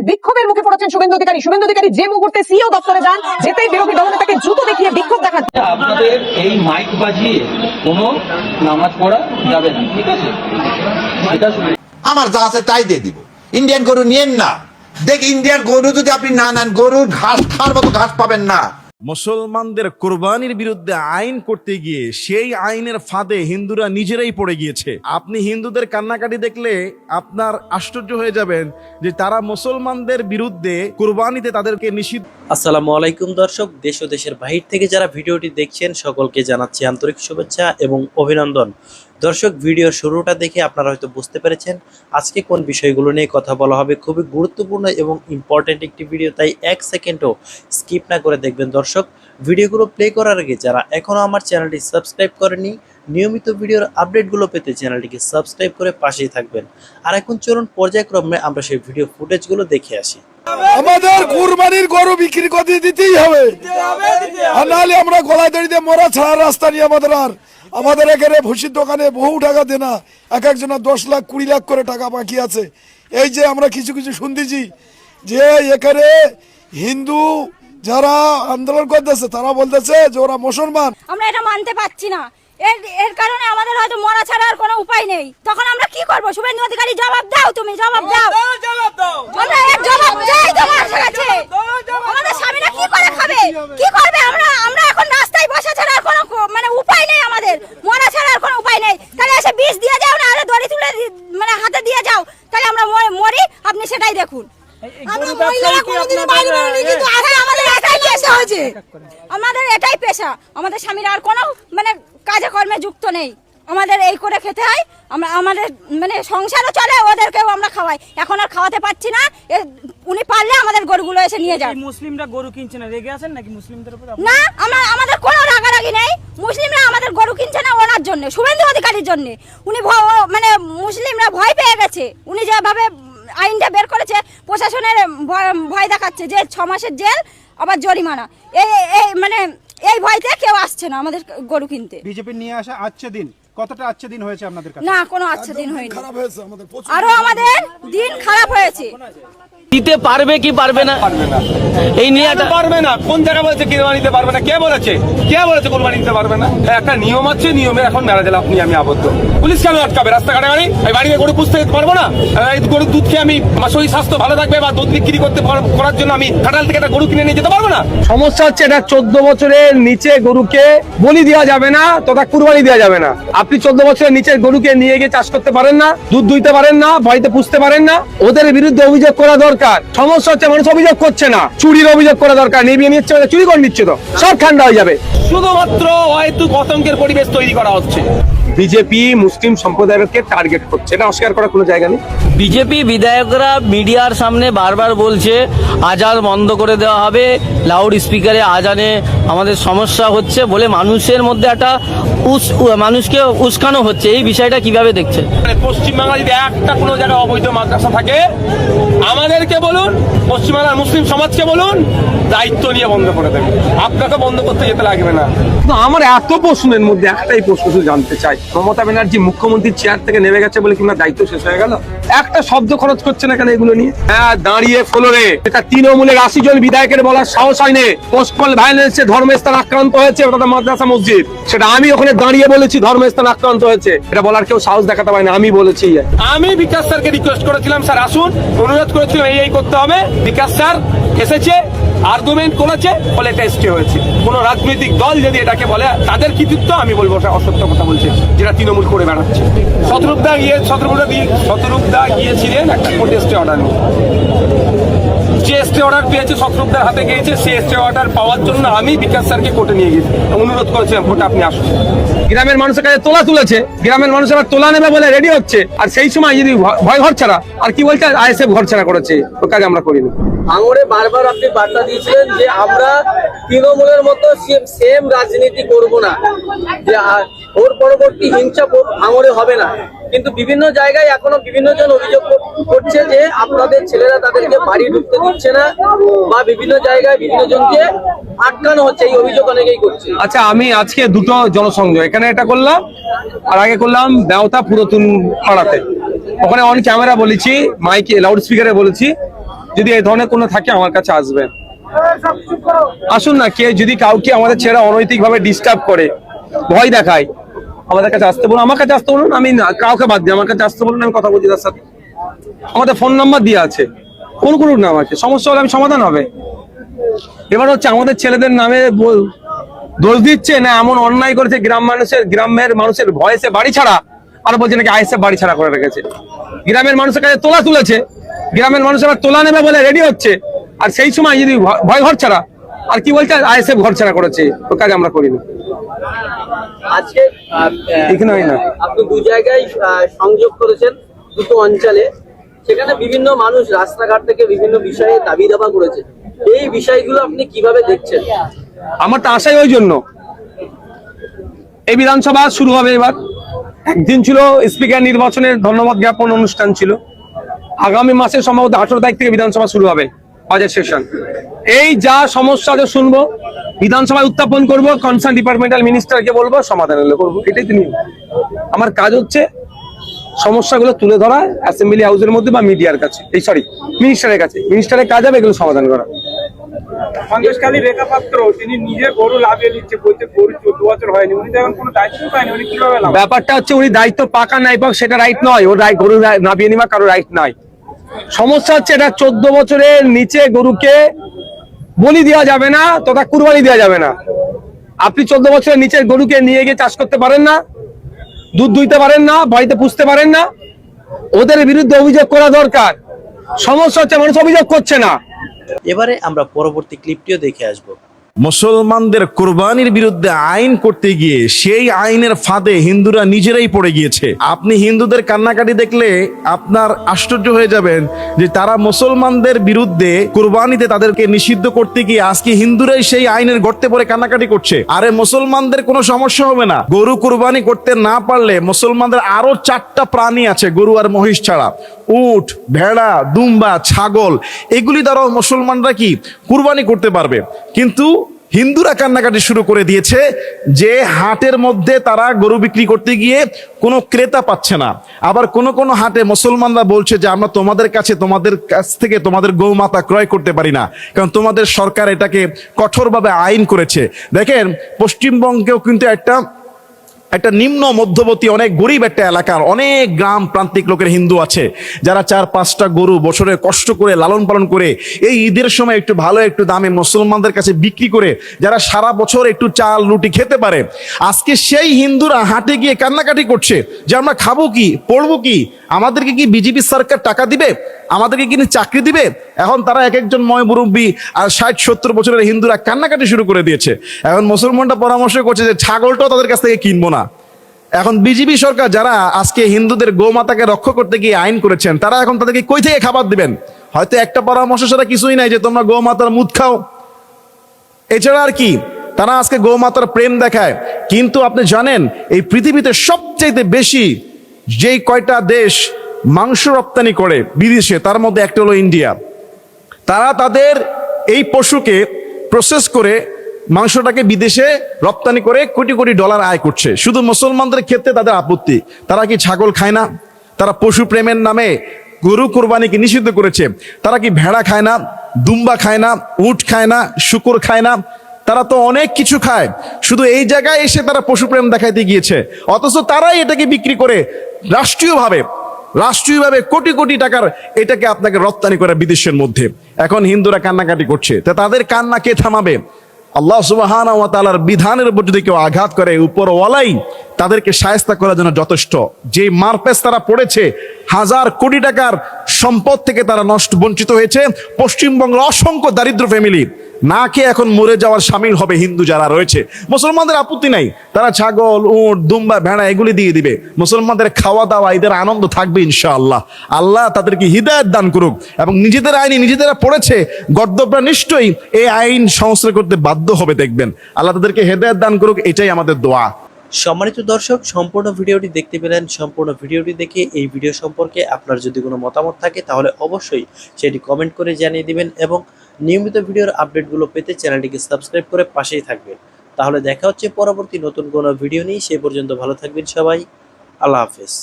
বিক্ষোভের মুখে পড়েছেন শুভেন্দু অধিকারী। শুভেন্দু অধিকারী যে মুহূর্তে সিও দপ্তরে যান, যেতেই বিরোধী দলনেতাকে জুতো দেখিয়ে বিক্ষোভ দেখান। আপনাদের এই মাইক বাজিয়ে কোনো নামাজ পড়া যাবে না, ঠিক আছে? আমার যা আছে তাই দিয়ে দিব। ইন্ডিয়ান গরু নিয়েন না। দেখ, ইন্ডিয়ান গরু যদি আপনি না নেন, গরুর ঘাস খাওয়ার মতো ঘাস পাবেন না। মুসলমানদের কোরবানির বিরুদ্ধে আইন করতে গিয়ে সেই আইনের ফাঁদে হিন্দুরা নিজেরাই পড়ে গিয়েছে। আপনি হিন্দুদের কান্নাকাটি দেখলে আপনার আশ্চর্য হয়ে যাবেন যে তারা মুসলমানদের বিরুদ্ধে কোরবানিতে তাদেরকে নিষিদ্ধ। আসসালামু আলাইকুম দর্শক, দেশ ও দেশের বাহির থেকে যারা ভিডিওটি দেখছেন সকলকে জানাচ্ছি আন্তরিক শুভেচ্ছা এবং অভিনন্দন। দর্শক, ভিডিওর শুরুটা দেখে আপনারা হয়তো বুঝতে পেরেছেন আজকে কোন বিষয়গুলো নিয়ে কথা বলা হবে। খুবই গুরুত্বপূর্ণ এবং ইম্পর্টেন্ট একটি ভিডিও, তাই এক সেকেন্ডও স্কিপ না করে দেখবেন। দর্শক, ভিডিওগুলো প্লে করার আগে যারা এখনও আমার চ্যানেলটি সাবস্ক্রাইব করেনি, নিয়মিত ভিডিওর আপডেটগুলো পেতে চ্যানেলটিকে সাবস্ক্রাইব করে পাশেই থাকবেন। আর এখন চলুন পর্যায়ক্রমে আমরা সেই ভিডিও ফুটেজগুলো দেখে আসি। আমাদের কুরবানির গরু বিক্রি করে দিতেই হবে, আর নাহলে আমরা গলায় দড়ি দিয়ে মরা ছাড়া রাস্তা নিয়ে আমাদের এখানে ভুসির দোকানে বহু টাকা দেনা, এক একজনের 10 লাখ 20 লাখ করে টাকা বাকি আছে। এই যে আমরা কিছু কিছু শুনতেছি যে এখানে হিন্দু যারা আন্দোলন করতেছে তারা বলতেছে যে ওরা মুসলমান। আমরা এটা মানতে পারছি না। এর কারণে আমাদের হয়তো মরা ছাড়া আর কোনো উপায় নেই। তখন আমরা কি করব? শুভেন্দু অধিকারী, জবাব দাও, তুমি জবাব দাও। আমরা এর জবাব চাই তোমার কাছে। আমাদের স্বামীরা কি করে খাবে, কি করবে? আমরা এখন রাস্তায় বসা ছাড়া আর কোনো মানে উপায় নেই, আমাদের মরা ছাড়া আর কোনো উপায় নেই। তাহলে এসে বিষ দিয়ে যাও না, আরে দড়ি তুলে মানে হাতে দিয়ে যাও, তাহলে আমরা মরি, আপনি সেটাই দেখুন। আমাদের এটাই পেশা, আমাদের স্বামীরা আর কোনো মানে কাজে কর্মে যুক্ত নেই। আমাদের এই করে খেতে হয়, আমাদের মানে সংসারও চলে, ওদেরকেও আমরা খাওয়াই। এখন আর খাওয়াতে পারছি না। উনি পারলে আমাদের গরুগুলো এসে নিয়ে যান। মুসলিমরা গরু কিনছে না, রেগে আছেন নাকি মুসলিমদের উপর? না, আমাদের কোনো রাগারাগি নেই। মুসলিমরা আমাদের গরু কিনছে না ওনার জন্য, শুভেন্দু অধিকারীর জন্য। উনি মানে মুসলিমরা ভয় পেয়ে গেছে। উনি যেভাবে আইনটা বের করেছে, প্রশাসনের ভয় দেখাচ্ছে যে 6 মাসের জেল আবার জরিমানা। মানে এই ভয়তে কেউ আসছে না আমাদের গরু কিনতে। বিজেপি নিয়ে আসা আচ্ছা দিন, কতটা আচ্ছা দিন হয়েছে আপনাদের কাছে? না, কোনো আচ্ছা দিন হয়নি, আরো আমাদের দিন খারাপ হয়েছে। দিতে পারবে কি পারবে না এই নিয়ে পারবে না। কোন জায়গা বলেছে কোরবানি দিতে পারবে না? কে বলেছে কোরবানি দিতে পারবে না? একটা নিয়ম আছে, নিয়মে এখন মেরা গেলে আপনি আমি আবদ্ধ। পুলিশ কেন আটকাবে রাস্তাঘাটে? এই বাড়িতে গরু পুষতে যেতে পারবো না? এই গরুর দুধ খেয়ে আমি আমার শরীর স্বাস্থ্য ভালো থাকবে বা দুধ বিক্রি করার জন্য আমি খাটাল থেকে একটা গরু কিনে নিয়ে যেতে পারবো না? সমস্যা হচ্ছে এটা 14 বছরের নিচে গরুকে বলি দেওয়া যাবে না, তথা কুরবানি দেওয়া যাবে না। আপনি 14 বছরের নিচের গরুকে নিয়ে গিয়ে চাষ করতে পারেন না, দুধ দুইতে পারেন না, বাড়িতে পুষতে পারেন না। ওদের বিরুদ্ধে অভিযোগ করা দরকার। সমস্যা হচ্ছে মানুষ অভিযোগ করছে না, চুরির অভিযোগ করা দরকার। নিবিয়ে নিচ্ছে, চুরি করে নিচ্ছে, তো সব ঠান্ডা হয়ে যাবে। শুধুমাত্র হয়তো আতঙ্কের পরিবেশ তৈরি করা হচ্ছে। বিজেপি মুসলিম সম্প্রদায়কে টার্গেট করছে, এটা অস্বীকার করার কোনো জায়গা নেই। বিজেপি বিধায়করা মিডিয়ার সামনে বারবার বলছে আজান বন্ধ করে দেওয়া হবে, লাউড স্পিকারে আজানে আমাদের সমস্যা হচ্ছে বলে মানুষের মধ্যে একটা মানুষকে উস্কানো হচ্ছে। এই বিষয়টা কিভাবে দেখছে? পশ্চিমবাংলা যদি একটা কোনো জায়গায় অবৈধ মাদ্রাসা থাকে, আমাদেরকে বলুন, পশ্চিমবাংলার মুসলিম সমাজকে বলুন, দায়িত্ব নিয়ে বন্ধ করে দেবে। আপনাকে বন্ধ করতে যেতে লাগবে না। আমার এত প্রশ্নের মধ্যে একটাই প্রশ্ন শুধু জানতে চাই, মমতা ব্যানার্জি মুখ্যমন্ত্রীর চেয়ার থেকে নেমে গেছে বলে কিংবা দায়িত্ব শেষ হয়ে গেল? একটা শব্দ খরচ করছে না কেন এগুলো নিয়ে? হ্যাঁ, দাঁড়িয়ে ফ্লোরে এটা তৃণমূলের 80 জন বিধায়কের বলার সাহস হয়নি। পোস্টপল ভায়োলেন্সে ধর্মস্থান আক্রান্ত হয়েছে, ওটা মাদ্রাসা মসজিদ, সেটা আমি ওখানে দাঁড়িয়ে বলেছি ধর্মস্থান আক্রান্ত হয়েছে। এটা বলার কেউ সাহস দেখাতে পারে না, আমি বলেছি। আমি বিকাশ স্যারকে রিকোয়েস্ট করেছিলাম, স্যার আসুন, অনুরোধ করেছিলাম এই করতে হবে। বিকাশ স্যার এসেছে, আর্গুমেন্ট করেছে, বলে এটা স্টে হয়েছে। কোন রাজনৈতিক দল যদি এটাকে বলে তাদের কৃতিত্ব, আমি বলবো অসত্য কথা বলছে, যেটা তৃণমূল করে বেড়াচ্ছে। শতরূপদা গিয়েছিলেন একটা কোর্টে স্টে অর্ডার নিয়ে। যে স্টে অর্ডার পেয়েছে শতরূপদার হাতে গিয়েছে, সেই স্টে অর্ডার পাওয়ার জন্য আমি বিকাশ স্যারকে কোর্টে নিয়ে গেছি, অনুরোধ করেছিলাম কোর্টে আপনি আসুন। গ্রামের মানুষের কাছে তোলা তুলেছে, গ্রামের মানুষ আবার তোলা নেবে বলে রেডি হচ্ছে, আর সেই সময় যদি ভয় ঘর ছাড়া আর কি বলছে, আইএসএফ ঘর ছাড়া করেছে, ওই কাজ আমরা করিনি। ভাঙড়ে বারবার আপনি বার্তা দিয়েছিলেন যে আমরা তৃণমূলের মতো সেম রাজনীতি করব না, যে ওর পরবর্তী হিংসা ভাঙড়ে হবে না। কিন্তু বিভিন্ন জায়গায় এখনো বিভিন্ন জন অভিযোগ করছে যে আপনাদের ছেলেরা তাদেরকে বাড়ি ঢুকতে দিচ্ছে না, বা বিভিন্ন জায়গায় বিভিন্ন জনকে আটকানো হচ্ছে, এই অভিযোগ অনেকেই করছে। আচ্ছা, আমি আজকে দুটো জনসংযোগ এখানে এটা করলাম, আর আগে করলাম দেওতা পুরাতন পাড়াতে। ওখানে অন ক্যামেরা বলেছি, মাইকে লাউড স্পিকারে বলেছি যদি এই ধরনের কোনো থাকে আমার কাছে আসবেন, আসুন না। কে যদি কাউকে আমাদের ছেড়ে অনৈতিক ভাবে ডিস্টার্ব করে, ভয় দেখায়, আমাদের কাছে আসতে বলুন, আমার কাছে আসতে বলুন, আমি কাউকে বাদ দিই, আমার কাছে আসতে বলুন, আমি কথা বলছি তার সাথে। আমাদের ফোন নাম্বার দিয়ে আছে, ফোন করুন না আমাকে, সমস্যা হলে আমি সমাধান হবে। এবার হচ্ছে আমাদের ছেলেদের নামে দোষ দিচ্ছে না, এমন অন্যায় করেছে গ্রামের মানুষের ভয়েসে বাড়ি ছাড়া, আর বলছে নাকি আইএসএফ বাড়ি ছাড়া করে রেখেছে। গ্রামের মানুষের কাছে তোলা তুলেছে, গ্রামের মানুষ আবার তোলা নেবে বলে রেডি হচ্ছে, আর সেই সময় যদি ভয় ঘর ছাড়া আর কি বলছে আইএসএফ ঘর ছাড়া করেছে, ওই কাজ আমরা করি না। আজকে ঠিক নয় না, আপনি দু জায়গায় সংযোগ করেছেন, দুটো অঞ্চলে, সেখানে বিভিন্ন মানুষ রাস্তাঘাট থেকে বিভিন্ন বিষয়ে দাবি দাবা করেছে। এই বিষয়গুলো আপনি কিভাবে দেখছেন? আমার তো আশাই ওই জন্য, এই বিধানসভা শুরু হবে এবার, একদিন ছিল স্পিকার নির্বাচনের ধন্যবাদ জ্ঞাপন অনুষ্ঠান ছিল, আগামী মাসে সম্ভবত 18 তারিখ থেকে বিধানসভা শুরু হবে, বাজেট সেশন। এই যা সমস্যা শুনবো বিধানসভায় উত্থাপন করব, কনসার্ন ডিপার্টমেন্টাল মিনিস্টারকে বলবো, সমাধান হলে করবো, এটাই তো নিয়ম। আমার কাজ হচ্ছে সমস্যাগুলো তুলে ধরা অ্যাসেম্বলি হাউসের মধ্যে বা মিডিয়ার কাছে, মিনিস্টারের কাছে, মিনিস্টারের কাজ হবে এগুলো সমাধান করা। সন্দেশখালী রেখা পাত্র তিনি নিজে গরু লাভিয়ে নিচ্ছে, বলতে গরু 14 বছর হয়নি, উনি তো এখন কোনো দায়িত্ব পায়নি, উনি কিভাবে লাভ? ব্যাপারটা হচ্ছে উনি দায়িত্ব পাকা নাই পাক সেটা রাইট নয়, ওর গরু নাবিয়ে নেওয়া কারো রাইট নাই। সমস্যা হচ্ছে এটা 14 বছরের নিচে গরুকে বলি দেওয়া যাবে না তথা কুরবানি দেওয়া যাবে না। আপনি 14 বছরের নিচের গরুকে নিয়ে গিয়ে চাষ করতে পারেন না, দুধ দুইতে পারেন না, বাড়িতে পুষতে পারেন না, ওদের বিরুদ্ধে অভিযোগ করা দরকার। সমস্যা হচ্ছে মানুষ অভিযোগ করছে না। এবারে আমরা পরবর্তী ক্লিপটিও দেখে আসব। মুসলমানদের কোরবানির বিরুদ্ধে আইন করতে গিয়ে সেই আইনের ফাঁদে হিন্দুরা নিজেরাই পড়ে গিয়েছে। আপনি হিন্দুদের কান্নাকাটি দেখলে আপনার আশ্চর্য হয়ে যাবেন যে তারা মুসলমানদের বিরুদ্ধে কোরবানিতে তাদেরকে নিষিদ্ধ করতে গিয়ে আজকে হিন্দুরাই সেই আইনের গর্তে পড়ে কান্নাকাটি করছে। আরে মুসলমানদের কোনো সমস্যা হবে না, গরু কোরবানি করতে না পারলে মুসলমানদের আরো 4টা প্রাণী আছে গরু আর মহিষ ছাড়া, উট, ভেড়া, দুম্বা, ছাগল, এগুলি দ্বারাও মুসলমানরা কি কুরবানি করতে পারবে। কিন্তু হিন্দুরা কান্নাকাটি শুরু করে দিয়েছে যে হাটের মধ্যে তারা গরু বিক্রি করতে গিয়ে কোনো ক্রেতা পাচ্ছে না। আবার কোন কোন হাটে মুসলমানরা বলছে যে আমরা তোমাদের কাছ থেকে তোমাদের গৌমাতা ক্রয় করতে পারি না, কারণ তোমাদের সরকার এটাকে কঠোরভাবে আইন করেছে। দেখেন পশ্চিমবঙ্গেও কিন্তু একটা নিম্ন মধ্যবর্তী অনেক গরিব একটা এলাকার অনেক গ্রাম প্রান্তিক লোকের হিন্দু আছে যারা 4-5টা গরু বছরে কষ্ট করে লালন পালন করে এই ঈদের সময় একটু ভালো একটু দামে মুসলমানদের কাছে বিক্রি করে যারা সারা বছর একটু চাল রুটি খেতে পারে। আজকে সেই হিন্দুরা হাটে গিয়ে কান্নাকাটি করছে যে আমরা খাবো কি, পড়বো কি, আমাদেরকে কি বিজেপি সরকার টাকা দিবে, আমাদেরকে কি চাকরি দিবে। এখন তারা এক একজন ময় মুরব্বী আর 60-70 বছরের হিন্দুরা কান্নাকাটি শুরু করে দিয়েছে। এখন মুসলমানরা পরামর্শ করছে যে ছাগলটাও তাদের কাছ থেকে কিনবো না। এখন বিজেপি সরকার যারা আজকে হিন্দুদের গোমাতাকে রক্ষা করতে গিয়ে আইন করেছেন, তারা এখন তাদেরকে কই থেকে খাবার দিবেন? হয়তো একটা পরামর্শ ছাড়া কিছুই নাই যে তোমরা গোমাতার মুদ খাও, এছাড়া আর কি। তারা আজকে গোমাতার প্রেম দেখায়। কিন্তু আপনি জানেন এই পৃথিবীতে সবচেয়ে বেশি যেই কয়টা দেশ মাংস রপ্তানি করে বিদেশে, তার মধ্যে একটা হলো ইন্ডিয়া। তারা তাদের এই পশুকে প্রসেস করে মাংসটাকে বিদেশে রপ্তানি করে কোটি কোটি ডলার আয় করছে। শুধু মুসলমানদের ক্ষেত্রে তাদের আপত্তি, তারা কি ছাগল খায় না? তারা পশু প্রেমের নামে গরু কোরবানিকে নিষিদ্ধ করেছে। তারা কি ভেড়া খায় না, দুম্বা খায় না, উট খায় না, শুকুর খায় না? তারা তো অনেক কিছু খায়। শুধু এই জায়গায় এসে তারা পশু প্রেম দেখাইতে গিয়েছে, অথচ তারাই এটাকে বিক্রি করে রাষ্ট্রীয়ভাবে কোটি কোটি টাকার এটাকে আপনাকে রপ্তানি করে বিদেশের মধ্যে। এখন হিন্দুরা কান্নাকাটি করছে, তা তাদের কান্না কে থামাবে? আল্লাহ সুবহানাহু ওয়া তাআলার বিধানের উপর যদি কেউ আঘাত করে, উপরওয়ালাই তাদেরকে শায়েস্তা করার জন্য যথেষ্ট। যে মারপেস তারা পড়েছে, 1000 কোটি টাকার সম্পদ থেকে তারা বঞ্চিত হয়েছে। পশ্চিমবঙ্গের অসংখ্য দারিদ্র ফ্যামিলি না খেয়ে এখন মরে যাওয়ার সামিল হবে হিন্দু যারা রয়েছে। মুসলমানদের আপত্তি নাই, তারা ছাগল, উট, দুম্বা, ভেড়া এগুলি দিয়ে দিবে। মুসলমানদের খাওয়া দাওয়া এদের আনন্দ থাকবে ইনশাআল্লাহ। আল্লাহ তাদেরকে হিদায়াত দান করুক এবং নিজেদের আইনি নিজেরা পড়েছে, গর্দবরা নিশ্চয়ই এই আইন সংস্কার করতে বাধ্য হবে। দেখবেন আল্লাহ তাদেরকে হিদায়াত দান করুক, এটাই আমাদের দোয়া। সম্মানিত দর্শক, সম্পূর্ণ ভিডিওটি দেখতে পেলেন। সম্পূর্ণ ভিডিওটি দেখে এই ভিডিও সম্পর্কে আপনার যদি কোনো মতামত থাকে তাহলে অবশ্যই সেটি কমেন্ট করে জানিয়ে দিবেন এবং নিয়মিত ভিডিওর আপডেটগুলো পেতে চ্যানেলটিকে সাবস্ক্রাইব করে পাশেই থাকবেন। তাহলে দেখা হচ্ছে পরবর্তী নতুন কোনো ভিডিও নিয়ে। সেই পর্যন্ত ভালো থাকবেন সবাই। আল্লাহ হাফেজ।